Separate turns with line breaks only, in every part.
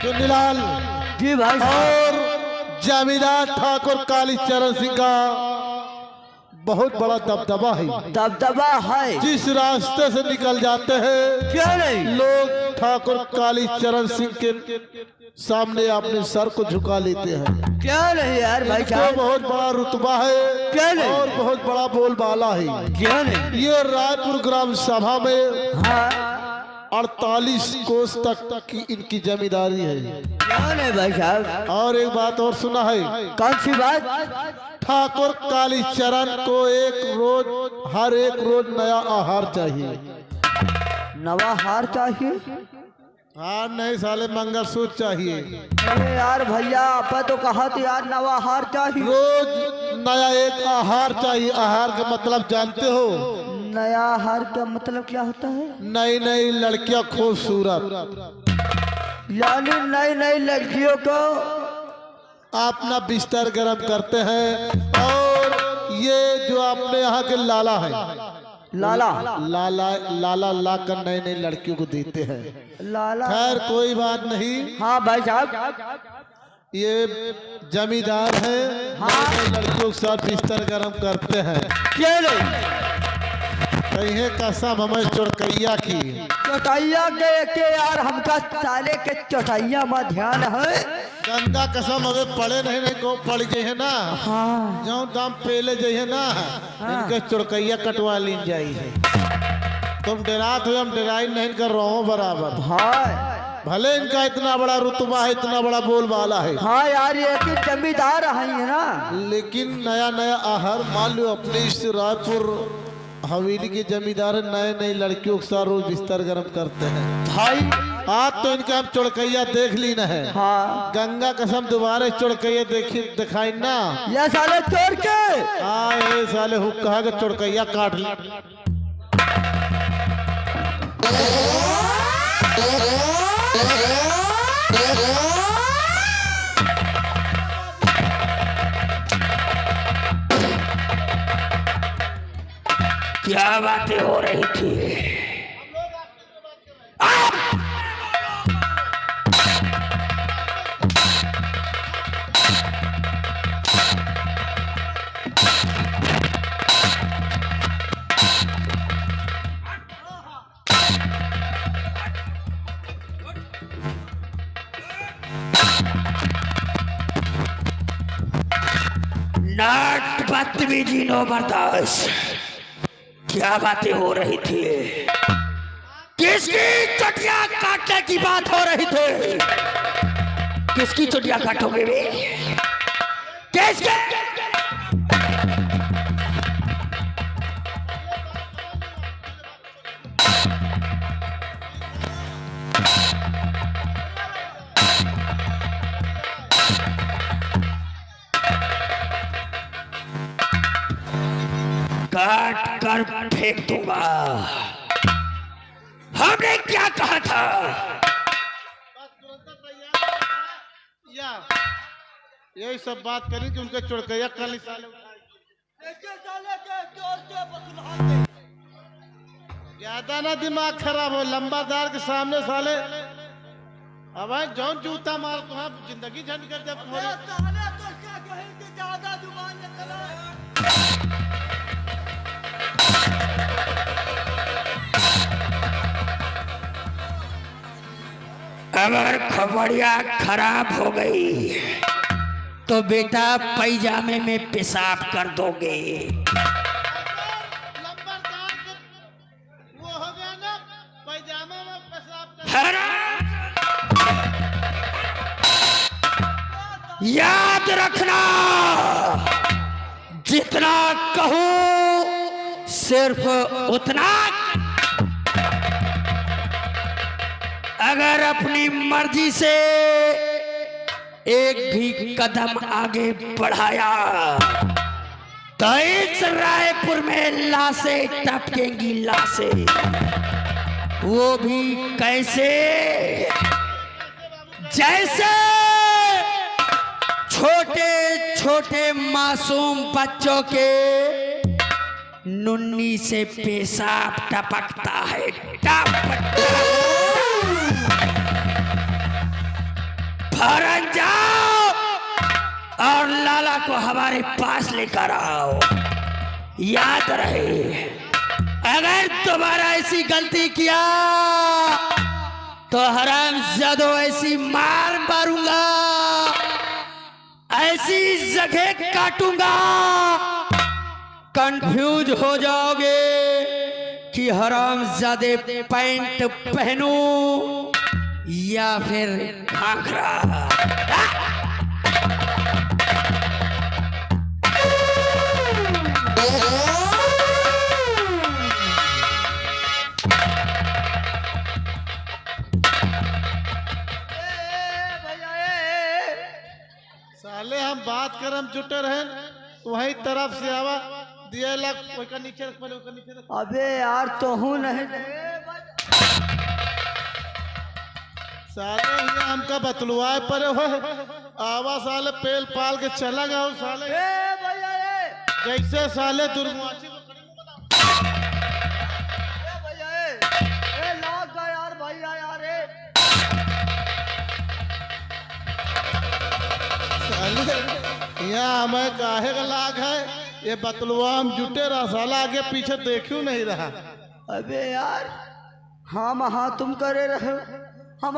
चुन्नीलाल
जी भाई
और जमींदार ठाकुर कालीचरण सिंह का बहुत बड़ा दबदबा है।
दबदबा है।
जिस रास्ते से निकल जाते हैं
क्या नहीं
लोग ठाकुर कालीचरण सिंह के सामने अपने सर को झुका लेते हैं।
क्या नहीं यार भाई
इनको
साहब।
बहुत बड़ा रुतबा है
क्या नहीं?
और बहुत बड़ा बोलबाला है।
क्या नहीं।
ये रायपुर ग्राम सभा में
हाँ
48 कोस तक की इनकी जमींदारी है।
क्या नहीं भाई साहब।
और एक बात और सुना है,
कौन सी बात।
ठाकुर कालीचरण को हर एक रोज नया आहार चाहिए।
नवा हार चाहिए।
हार नहीं साले मंगलसूत्र चाहिए।
अरे यार भैया आप तो कहा तो यार नवा हार चाहिए।
रोज नया एक आहार चाहिए। आहार का मतलब जानते हो?
नया हार का मतलब क्या होता है।
नई नई लड़कियां खूबसूरत,
यानी नई नई लड़कियों को
अपना बिस्तर गर्म करते हैं। और ये जो अपने यहाँ के लाला है,
लाला
लाला लाला ला कर नई नई लड़कियों को देते हैं।
लाला।
खैर कोई बात नहीं।
हाँ भाई साहब।
ये जमींदार है।
हाँ।
नई नई लड़कियों के साथ बिस्तर गर्म करते हैं।
क्या नहीं।
कहीं कसम हमें चुड़कैया की।
चौटाइया के यार हमका साले के चौटाइया में ध्यान है।
गंगा कसम अगर पड़े नहीं को पड़ गए ना।
हाँ
जो दाम पहले जाइए ना इनके चुड़कैया कटवा ली जाई है। तुम डरात हो, हम डराई नहीं कर रहा हूँ बराबर।
हाँ
भले इनका इतना बड़ा रुतबा है, इतना बड़ा बोलबाला है,
हाँ यार ये कि जमींदार है ना। लेकिन
नया नया आहार मान लो अपने इस रायपुर हवेली के जमींदार नए नई लड़कियों के साथ रोज बिस्तर गर्म करते हैं।
भाई
आज तो इनका हम चुड़कैया देख ली न है।
हाँ
गंगा कसम दोबारा चुड़कैया दिखाई ना।
ये साले चोर के
आए साले हुक्का के चुड़कैया काट ली।
क्या बातें हो रही थी। नाट बदतमीजी नो बर्दाश्त। क्या बातें हो रही थी। किसकी चटिया काटने की बात हो रही थी। किसकी चटिया काटोगे वे। किसके काट कर फेंक दूंगा। हमने क्या कहा था।
यही सब बात करी कि उनका चुड़कैया कल ज्यादा ना दिमाग खराब हो। लंबादार के सामने साले अब जौन जूता मार तो जिंदगी झंड कर दे।
अगर खबरिया खराब हो गई तो बेटा पैजामे में पेशाब कर दोगे।
वो हो गया ना पैजामे में पेशाब।
याद रखना जितना कहूं सिर्फ उतना। अगर अपनी मर्जी से एक भी कदम आगे बढ़ाया तो इस रायपुर में लाशें टपकेंगी लाशें। वो भी कैसे। जैसे छोटे छोटे मासूम बच्चों के नुन्नी से पेशाब टपकता है। टप
फौरन जाओ और लाला को हमारे पास लेकर आओ। याद रहे, अगर दोबारा ऐसी गलती किया तो हरामजादो ऐसी मार मारूंगा, ऐसी जगह काटूंगा, कंफ्यूज हो जाओगे कि हरामजादे पैंट पहनूं या फिर घाघरा।
साले हम बात कर, हम जुटे रहे वही तरफ से आवा दिया लग ओका नीचे रख, पहले ओका नीचे रख।
अबे यार तो हूँ नहीं।
साले ये हमका बतलवाए पर हो आवा साले पेल पाल के चला गया साले। जैसे साले दुर्मुआची को खड़ी मुंह बना।
लाग गया यार भैया यार।
यहाँ हमें काहे का लाग है, ये बतलुआ हम जुटे रहा साला आगे पीछे देखियो नहीं रहा।
अबे यार हम हाँ तुम करे रहे, हम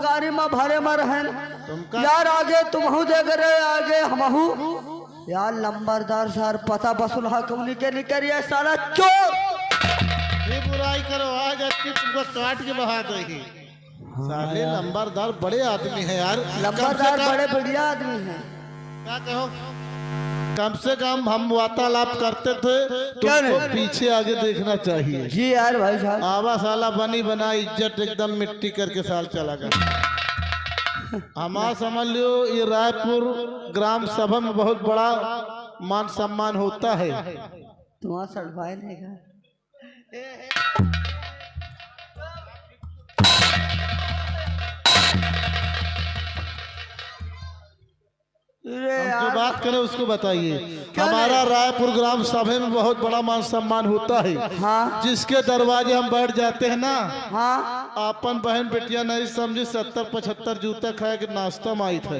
गाड़ी में भरे में रहे
तुमका
यार, आगे तुम हूँ देख रहे आगे हम यार। लंबरदार सर पता बसुल कौनी के निकलिए साला चोर।
ये बुराई करो आज अच्छी तुमको काट के बहा देगी। साले लंबरदार बड़े आदमी है यार,
लंबरदार बड़े बढ़िया आदमी हैं।
क्या कहो, कम से कम हम वार्तालाप करते थे,
क्या
तुमको
नहीं?
पीछे आगे देखना चाहिए।
जी यार भाई साहब।
आवा साला बनी बना इज्जत एकदम मिट्टी करके साल चला गया। हमारा समझ लो ये रायपुर ग्राम सभा में बहुत बड़ा मान सम्मान होता है।
तुम्हारा सर भाई नहीं गया।
हम जो बात करें उसको बताइए। हमारा रायपुर ग्राम सभा में बहुत बड़ा मान सम्मान होता है।
हाँ
जिसके दरवाजे हम बैठ जाते हैं ना,
हाँ
अपन बहन बेटिया नहीं समझी 70-75 जूता खाए के नाश्ता में आई थे।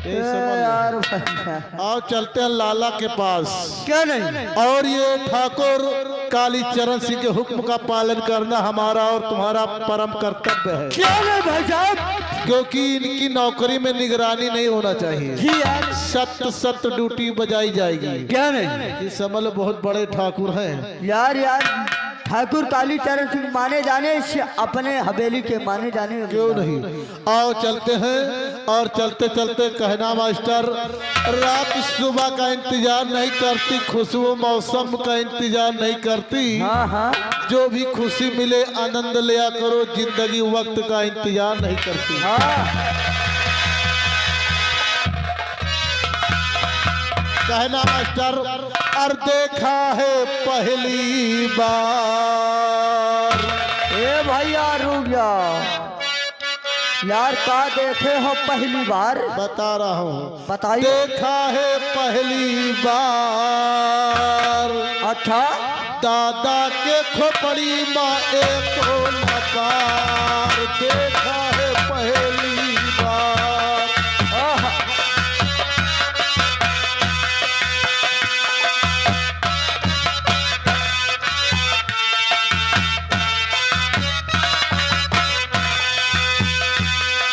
ये समझ
यार
लो।
भैया।
और चलते हैं लाला के पास।
क्या नहीं?
और ये ठाकुर कालीचरण सिंह के हुक्म का पालन करना हमारा और तुम्हारा परम कर्तव्य है,
क्या नहीं भाई साहब?
क्योंकि इनकी नौकरी में निगरानी नहीं होना चाहिए।
जी यार।
सख्त ड्यूटी बजाई जाएगी।
क्या नहीं?
ये समझ लो बहुत बड़े ठाकुर हैं।
यार ठाकुर कालीचरण सिंह माने जाने से अपने हवेली के माने जाने।
क्यों नहीं, आओ चलते हैं। और चलते चलते कहना मास्टर, रात सुबह का इंतजार नहीं करती, खुशबू मौसम का इंतजार नहीं करती।
हाँ हाँ।
जो भी खुशी मिले आनंद लिया करो, जिंदगी वक्त का इंतजार नहीं करती।
हाँ
कहना मास्टर, और देखा है पहली बार।
ए भैया रुक जा यार, का देखे हो पहली बार?
बता रहा हूँ,
बताइए।
देखा है पहली बार।
अच्छा।
दादा के खोपड़ी माँ एक नकार, देखा है पहली बार।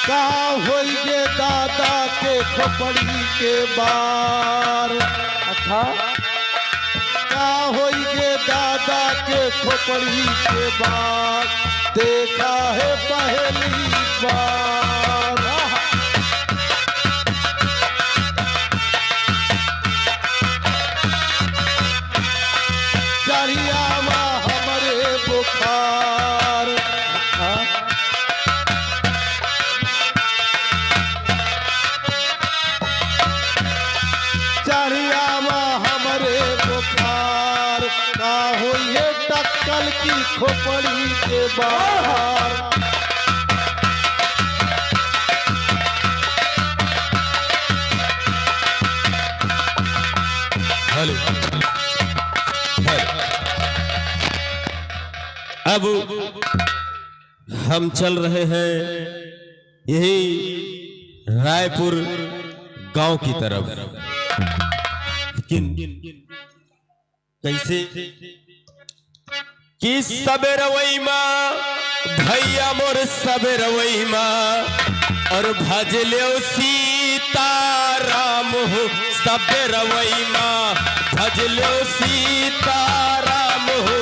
कहाँ होइए दादा के खोपड़ी के बार।
अच्छा।
कहाँ होइए दादा के खोपड़ी के बार, देखा है पहली बार। चढ़ियावा हमरे बुखार। चढ़ियावा हमरे बुखार, का होइए टक्कल की खोपड़ी के बाहर।
हेलो अब हम चल रहे हैं यही
रायपुर गांव की तरफ। लेकिन कैसे कि सबेर वही माँ भैया मोर सबेर वही माँ और भजले सीता राम हो सबेर वही माँ भजले सीता राम हो।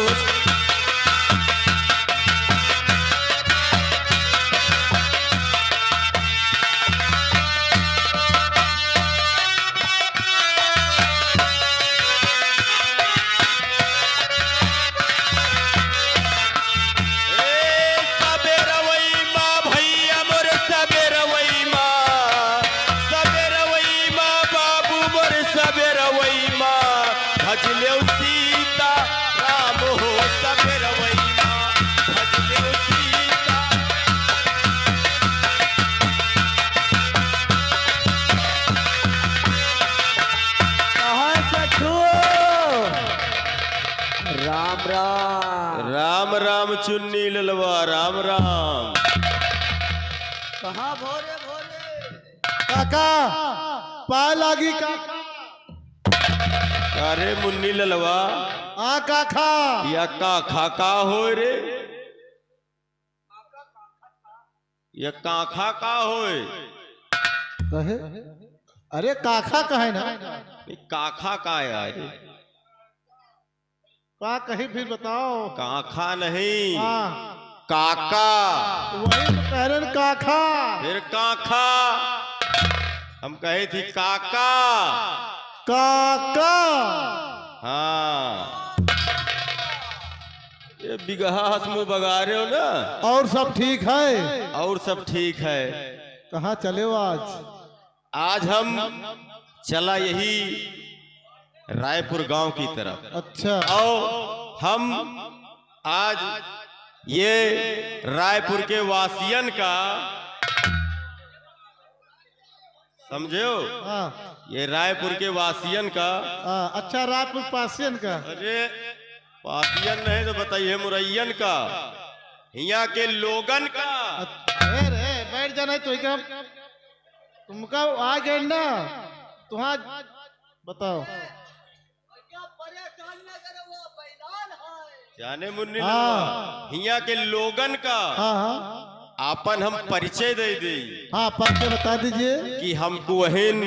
राम राम।
राम राम चुन्नी ललवा राम राम।
कहाँ भोरे भोरे?
काका पाय लागी काका।
अरे मुन्नी ललवा
हाँ काका।
या काखा का हो रे? या काखा का होए?
कहे अरे काका कहे ना।
काखा का यार?
का कहीं फिर बताओ।
काखा नहीं
हाँ
काका।
वही तो कह रहे हैं काका।
फिर काखा हम कहे थी काका।
काका
हाँ ये बिगहा हसमु बगा रहे हो ना।
और सब ठीक है?
और सब ठीक है।
कहाँ चले हो आज?
आज हम चला यही रायपुर गांव की तरफ।
अच्छा।
और हम आज ये रायपुर के वासियन का समझे हो?
हाँ
ये रायपुर के वासियन का।
हाँ अच्छा रायपुर पासियन का।
अरे वासियन नहीं तो बताइए मुरैयन का, यहाँ के लोगन का।
अरे बैठ जाना तो क्या तुमका आ गए ना तुहा बताओ।
जाने मुन्नी
हाँ।
यहाँ के लोगन का
हाँ हाँ
आपन हम परिचय दे दी
हाँ परिचय बता दीजिए
कि हमको वहन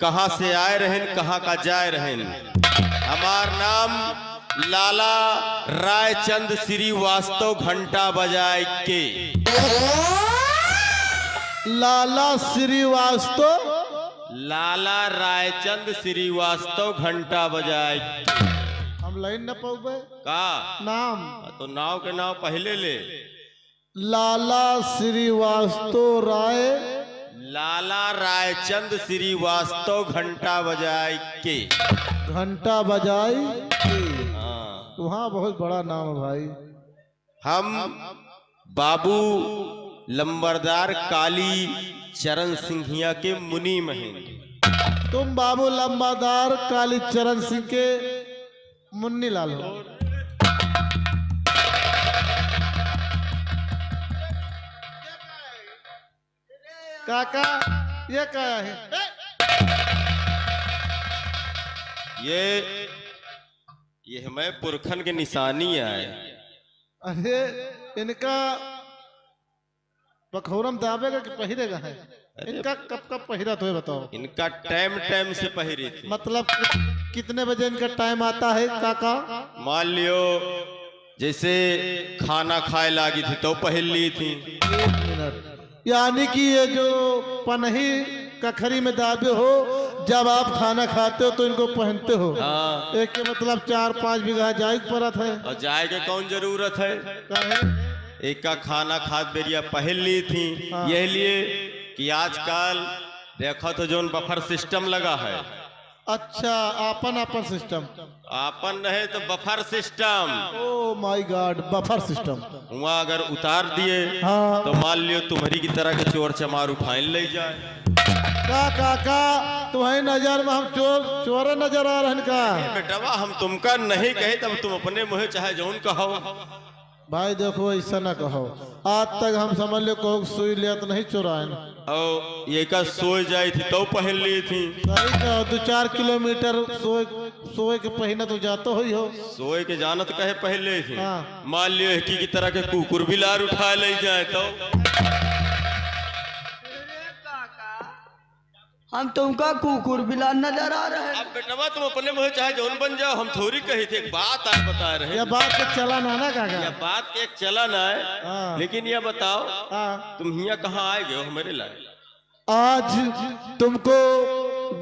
कहाँ से आए रहन कहाँ का जाए रहन। हमार नाम लाला रायचंद श्रीवास्तव घंटा बजाए के।
लाला श्रीवास्तव।
लाला रायचंद श्रीवास्तव घंटा बजाए
हम लाइन न पाऊबे
का
नाम।
तो नाव के नाव पहले ले।
लाला श्रीवास्तव राय।
लाला रायचंद श्रीवास्तव घंटा बजाए के।
घंटा बजाई।
हाँ
वहाँ बहुत बड़ा नाम है भाई।
हम बाबू लंबरदार काली चरण सिंघिया के मुनि महेंद्र।
तुम बाबू लंबादार काली चरण सिंह के मुन्नी लाल हो। काका ये क्या है?
ये हमें पुरखन के निशानी है।
अरे इनका पखोरम दावेगा कि पहिरेगा है? इनका कब कब पहिरा तो है बताओ।
इनका टाइम टाइम से पहिरी थी।
मतलब कितने बजे इनका टाइम आता है काका?
मान लियो जैसे खाना खाए लागी थी तो पहन ली थी।
1 मिनट यानी कि ये जो पनही कखरी में दाबे हो जब आप खाना खाते हो तो इनको पहनते हो।
हाँ।
एक के मतलब 4-5 बीघा जायज परत है।
और जाए के कौन जरूरत है?
काहे?
एक का खाना खाद बेरिया पहन ली थी।
हाँ।
यह लिए कि आजकल देखो तो जोन बफर सिस्टम लगा है।
अच्छा आपन आपन सिस्टम।
आपन रहे तो buffer system.
Oh my God buffer system.
वहाँ अगर उतार दिए
हाँ।
तो मान लियो तुम्हारी की तरह के चोर चमार उठाए ले जाए।
काका तुम्हारी नजर में हम चोर नजर आ रहे का?
बेटवा हम तुमका नहीं कहे तब तुम अपने मुँह चाहे जौन कहो।
भाई देखो ऐसा ना कहो, आज तक हम समझ लो कोई सुई लिया तो नहीं चुराए।
और ये का सोए जाई थी तो पहन ली थी।
सही कहो, 2-4 किलोमीटर सोए के पहिना तो जातो ही हो।
सोए के जानत कहे पहले थी।
हाँ।
मान लियो की तरह के कुकुर भी लार उठा ले जाए तो
हम तुमका कुकुर बिला नजर आ रहे हैं।
अब बेटवा तुम अपने मुँह चाहे जौन बन जाओ, हम थोड़ी कही थे। एक बात आज बता रहे
यह बात तो चला ना ना काका।
यह बात के एक चलन है।
हाँ।
लेकिन यह बताओ
हाँ।
तुम यहाँ कहाँ आए गए हो हमारे लाए?
आज तुमको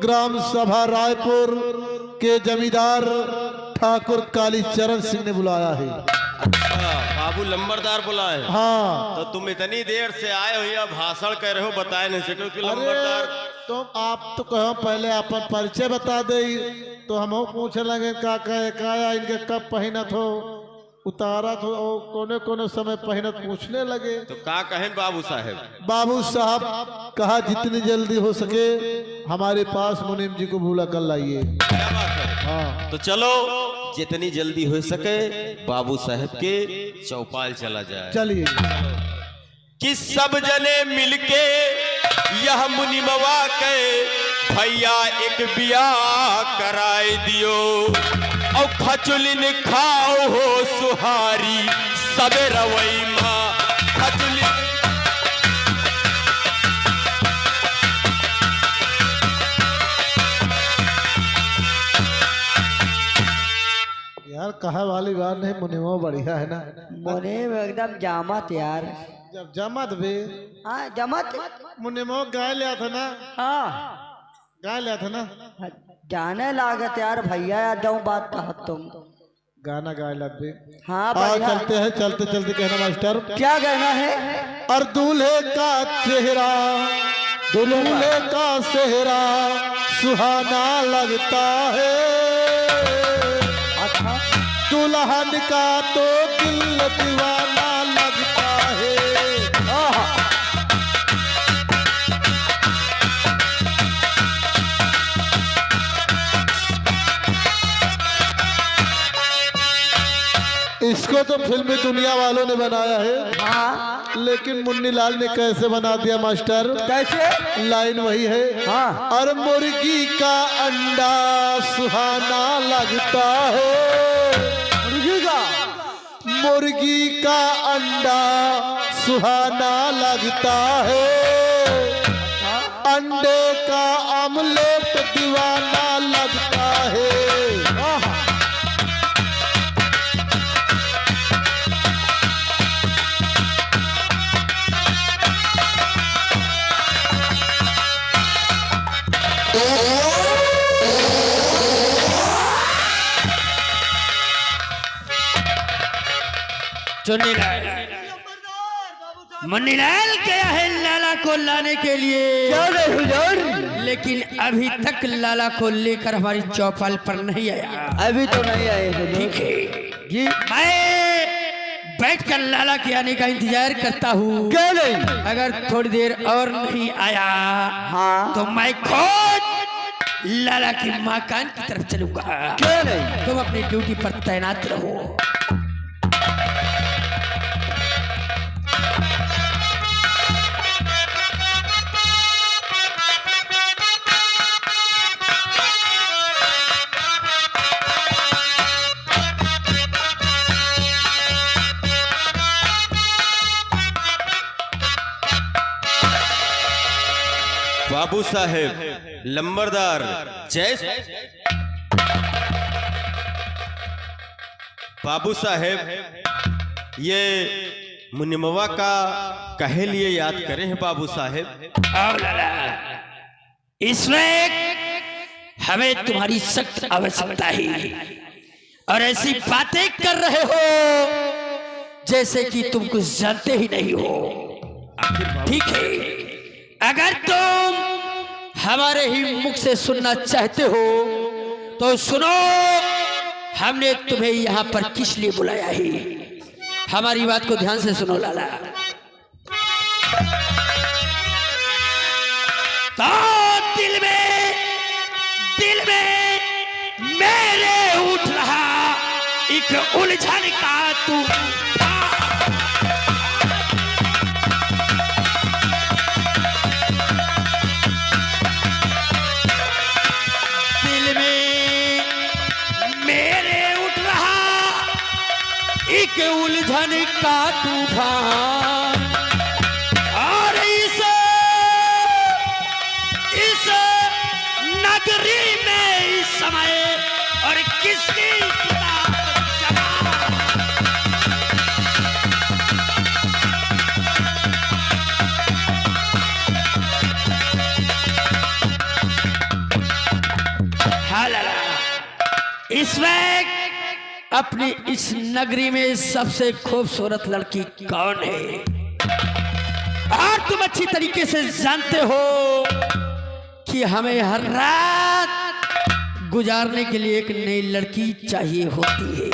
ग्राम सभा रायपुर के जमींदार ठाकुर कालीचरण सिंह ने बुलाया है।
अच्छा, बाबू लंबरदार बुलाए?
हाँ।
तो तुम इतनी देर से आए हो या भाषण कर रहे हो, बताए नहीं सके कि लंबरदार?
तो आप तो कहो पहले अपन परिचय बता दे, तो हम पूछे लगे काया इनके कब पहनत हो, उतारत हो, और कोने कोने समय पहनत पूछने लगे।
तो का कहें बाबू साहब?
बाबू साहब कहा जितनी जल्दी हो सके हमारे पास मुनीम जी को भूला कर लाइए।
क्या बात है?
हाँ।
तो चलो जितनी जल्दी हो सके बाबू साहब के चौपाल चला जाए।
चलिए।
कि सब जने मिलके यह मुनिमवा के भैया एक बियाह कराए दियो, और खचुलिन खाओ हो सुहारी सबे रवई माँ खचुलिन।
यार कहा वाली बात नहीं, मुनिमो बढ़िया है ना।
मोने एकदम जामत यार।
जब जमत भी
हाँ जमत।
मुनिमो गाय लिया था ना।
हाँ
गाय लिया था ना।
जाने लागत यार भैया यार, जाऊँ बात कहा तुम
गाना गाय लग भी।
हाँ
आओ
बढ़िया।
चलते हैं, चलते चलते कहना मास्टर।
क्या कहना है?
और दूल्हे का चेहरा, दूल्हे का चेहरा सुहाना लगता है,
अच्छा।
दुल्हन का तो दिल दीवाना लगता है। इसको तो फिल्मी दुनिया वालों ने बनाया है।
हाँ।
लेकिन मुन्नी लाल ने कैसे बना दिया मास्टर?
कैसे?
लाइन वही है।
हाँ।
और मुर्गी का अंडा सुहाना लगता है,
मुर्गी का?
मुर्गी का अंडा सुहाना लगता है, अंडे का आमलेट दीवाना लगता है।
मुन्नीलाल गया है लाला को लाने के लिए, लेकिन अभी तक लाला को लेकर हमारी चौपाल पर नहीं आया।
अभी तो नहीं आए
ठीक है
जी।
मैं बैठकर लाला के आने का इंतजार करता हूँ।
क्या नहीं?
अगर थोड़ी देर और नहीं आया
हाँ।
तो मैं खुद लाला की मकान की तरफ चलूंगा।
क्या नहीं?
तुम अपनी ड्यूटी पर तैनात रहो।
बाबू साहेब लंबरदार जय। बाबू साहेब ये मुनिमवा का कहे लिए याद करे हैं बाबू साहेब?
आओ लाला, इसमें हमें तुम्हारी सख्त आवश्यकता है, और ऐसी बातें कर रहे हो जैसे कि तुम कुछ जानते ही नहीं हो। ठीक है, अगर तुम हमारे ही मुख से सुनना चाहते हो तो सुनो, हमने तुम्हें यहाँ पर किस लिए बुलाया है। हमारी बात को ध्यान से सुनो लाला। तो दिल में मेरे उठ रहा एक उलझन का तू उलझन का तूफान, और इस नगरी में इस समय और किसकी इस वक्त अपनी इस नगरी में सबसे खूबसूरत लड़की कौन है? और तुम अच्छी तरीके से जानते हो कि हमें हर रात गुजारने के लिए एक नई लड़की चाहिए होती है।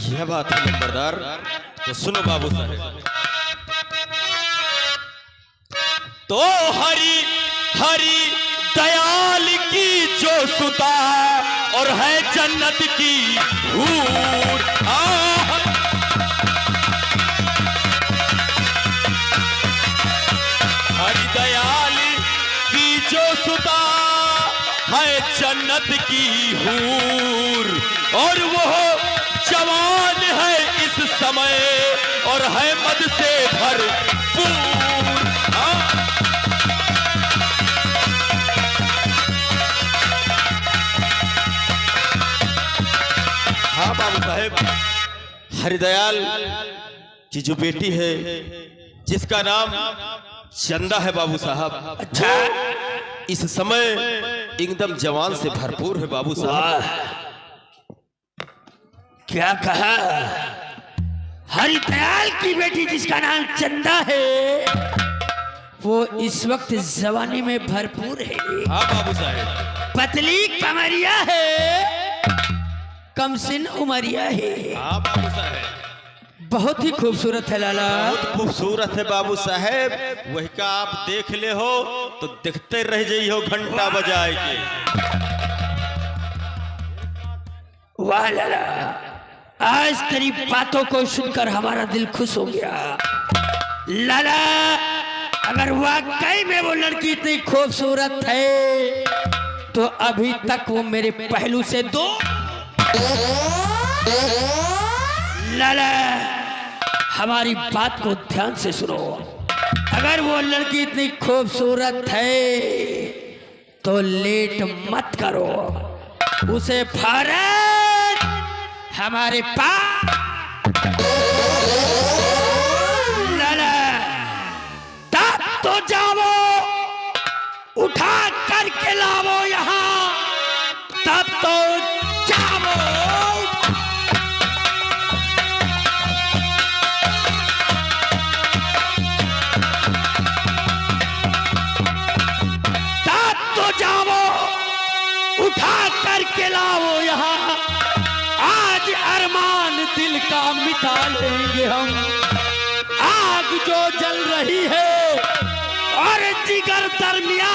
यह बात है नंबरदार। तो सुनो बाबू साहब, तो हरी हरी दयाल की जो सुता और है जन्नत की हूर, हरी दयाल की जो सुता है जन्नत की हूर, और वो जवान है इस समय और है मद से भरपूर। हाँ बाबू साहेब, हरिदयाल की जो बेटी है जिसका नाम चंदा है बाबू साहब,
अच्छा,
इस समय एकदम जवान से भरपूर है बाबू साहब।
क्या कहा? हरिदयाल की बेटी जिसका नाम चंदा है वो इस वक्त जवानी में भरपूर है।
हाँ बाबू साहेब,
पतली कमरिया है, कमसिन उमरिया है।
हाँ बाबू साहेब,
बहुत ही खूबसूरत है लाला,
बहुत खूबसूरत है बाबू साहेब। वही का आप देख ले हो तो देखते रह जाइए हो घंटा बजाए के।
वाह लाला, आज तेरी बातों को सुनकर हमारा दिल खुश हो गया। लाला, अगर वाकई में वो लड़की इतनी खूबसूरत है तो अभी तक वो मेरे पहलू से दो। लाला, हमारी बात को ध्यान से सुनो। अगर वो लड़की इतनी खूबसूरत है तो लेट मत करो, उसे फौरन हमारे पास लाला तब तो जाओ, उठा करके लाओ यहाँ, तब तो जाओ। तब तो जाओ, उठा करके लाओ यहाँ, आज अरमान दिल का मिटा लेंगे हम। आग जो जल रही है और जिगर दरमिया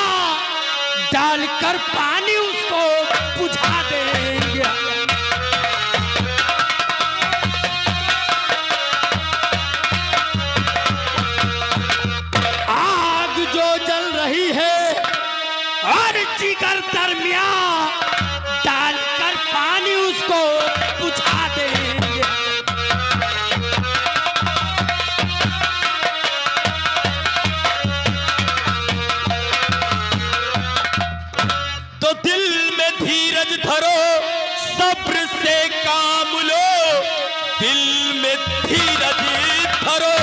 डालकर पानी उसको बुझा देंगे। आग जो जल रही है और जिगर दरमिया डालकर पानी उसको बुझा देंगे।
तो दिल में धीरज धरो, सब्र से काम लो, दिल में धीरज धरो।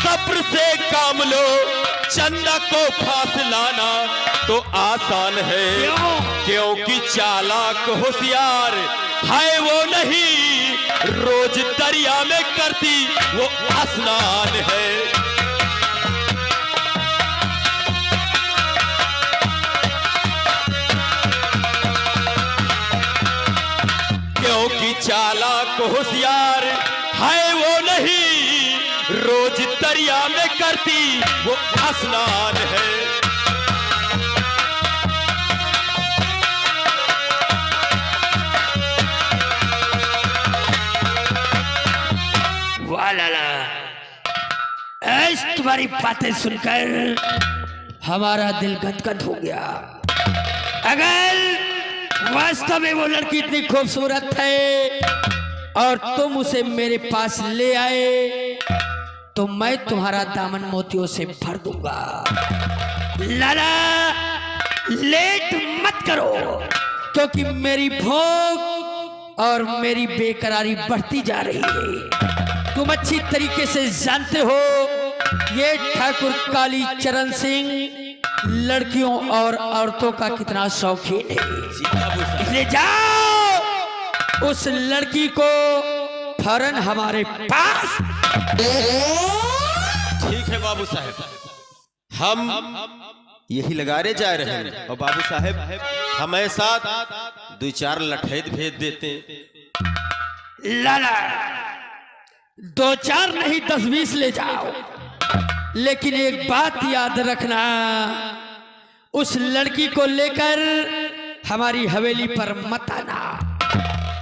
सब्र से काम लो, चंदा को फांस लाना तो आसान है, क्योंकि चालाक होशियार है वो नहीं, रोज दरिया में करती वो स्नान है। क्योंकि चालाक होशियार है वो नहीं, रोज दरिया में करती वो स्नान है।
वाह लाला, ऐसी तुम्हारी बातें सुनकर हमारा दिल गदगद हो गया। अगर वास्तव में वो लड़की इतनी खूबसूरत है और तुम उसे मेरे पास ले आए तो मैं तुम्हारा दामन मोतियों से भर दूंगा। लाला लेट मत करो, क्योंकि मेरी भूख और मेरी बेकरारी बढ़ती जा रही है। तुम अच्छी तरीके से जानते हो ये ठाकुर काली चरण सिंह लड़कियों और औरतों का कितना शौकीन है। इसलिए जाओ उस लड़की को फौरन हमारे पास।
ठीक है बाबू साहब, हम यही लगारे जा रहे हैं और बाबू साहब हमें साथ 2-4 लठैत भेज देते।
लाला 2-4 नहीं 10-20 ले जाओ, लेकिन एक बात याद रखना, उस लड़की को लेकर हमारी हवेली पर मत आना।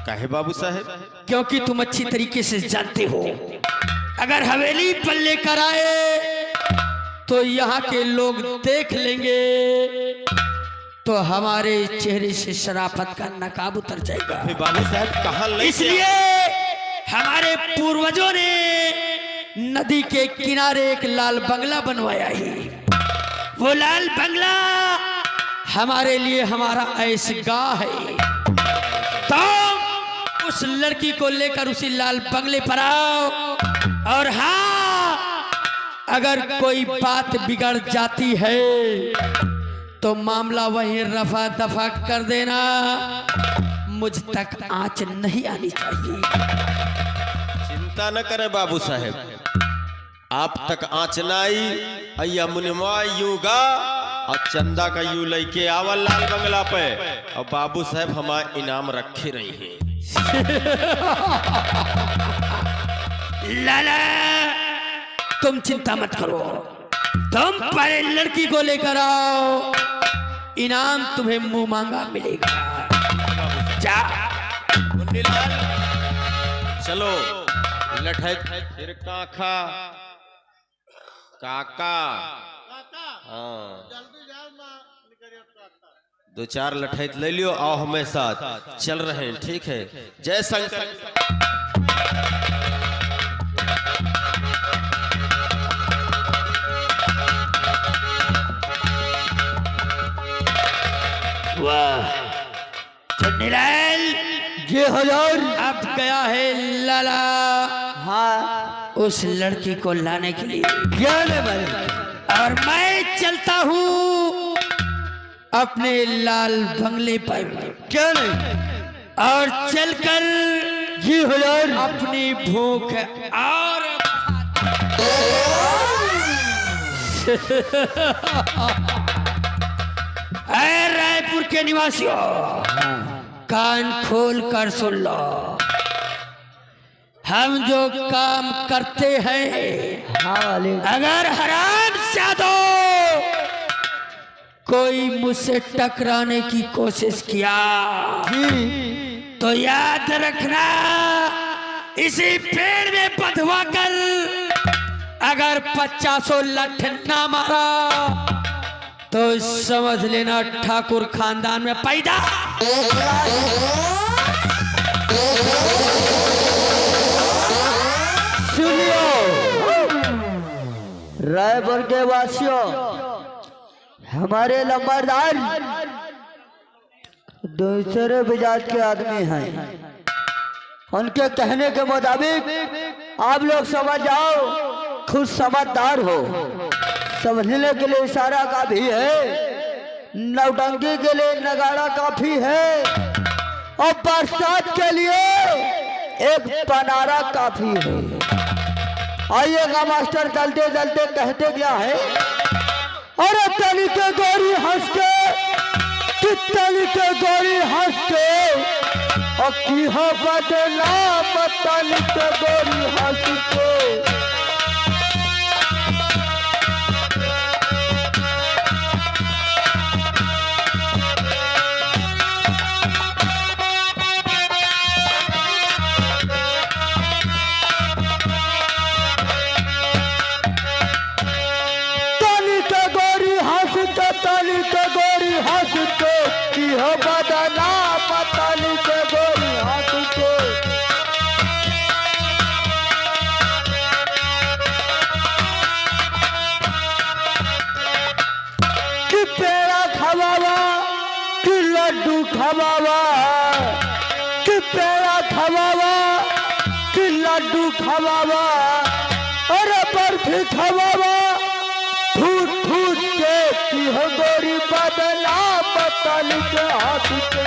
काहे बाबू साहब?
क्योंकि तुम अच्छी तरीके से जानते हो अगर हवेली पर लेकर आए तो यहाँ के लोग देख लेंगे तो हमारे चेहरे से शराफत का नकाब उतर जाएगा।
बाबू साहब कहाँ ले?
इसलिए हमारे पूर्वजों ने नदी के किनारे एक लाल बंगला बनवाया है। वो लाल बंगला हमारे लिए हमारा ऐशगाह है। तो उस लड़की को लेकर उसी लाल बंगले पर आओ, और हाँ अगर कोई बात बिगड़ जाती है तो मामला वहीं रफा दफा कर देना, मुझ तक आंच नहीं आनी चाहिए।
चिंता न करे बाबू साहब, आप तक आँच न आई या मुनिमा यूगा और चंदा का यू लेके आवल लाल बंगला पे, और बाबू साहब हमारे इनाम रखे रही हैं।
लाला तुम चिंता मत करो, तुम पहले लड़की को लेकर आओ, इनाम तुम्हें मुंह मांगा मिलेगा। जा
मुन्नीलाल चलो लठैत फिर काका काका। हाँ 2-4 लठैत ले लियो, आओ हमें साथ चल रहे हैं। ठीक है, जय शंकर।
वाह चन्नीलाल,
ये हजार।
अब गया है लाला
हाँ
उस लड़की को लाने के लिए,
क्या ले भाई?
और मैं चलता हूँ अपने लाल बंगले पर।
क्या नहीं?
और चलकर
जी हजार।
अपनी भूख और ऐ रायपुर के निवासियों, कान खोल कर सुन लो, हम जो काम करते हैं,
हाँ वाले।
अगर हराम जादो कोई मुझसे टकराने की कोशिश किया तो याद रखना, इसी पेड़ में बंधवा कर अगर 50 लठ ना मारा तो समझ लेना ठाकुर खानदान में पैदा।
सुनियो रायपुर के वासियों, हमारे लंबरदार दूसरे मिजाज के आदमी हैं। उनके कहने के मुताबिक आप लोग समझ जाओ, खुद समझदार हो। समझने के लिए इशारा काफी है, नौटंकी के लिए नगाड़ा काफी है, और बरसात के लिए एक पनारा काफी है। आइएगा मास्टर, चलते चलते कहते क्या है? अरे तली के गोरी हंस के, तली के गोरी हंस के, और की हो बदनाम तली के गोरी हंस के। लड्डू खवावा कि पेड़ा खवावा कि लड्डू खवावा अरे बर्फी खवावा ठूठ ठूठ के की हो गोरी बदला बतल के हाथ के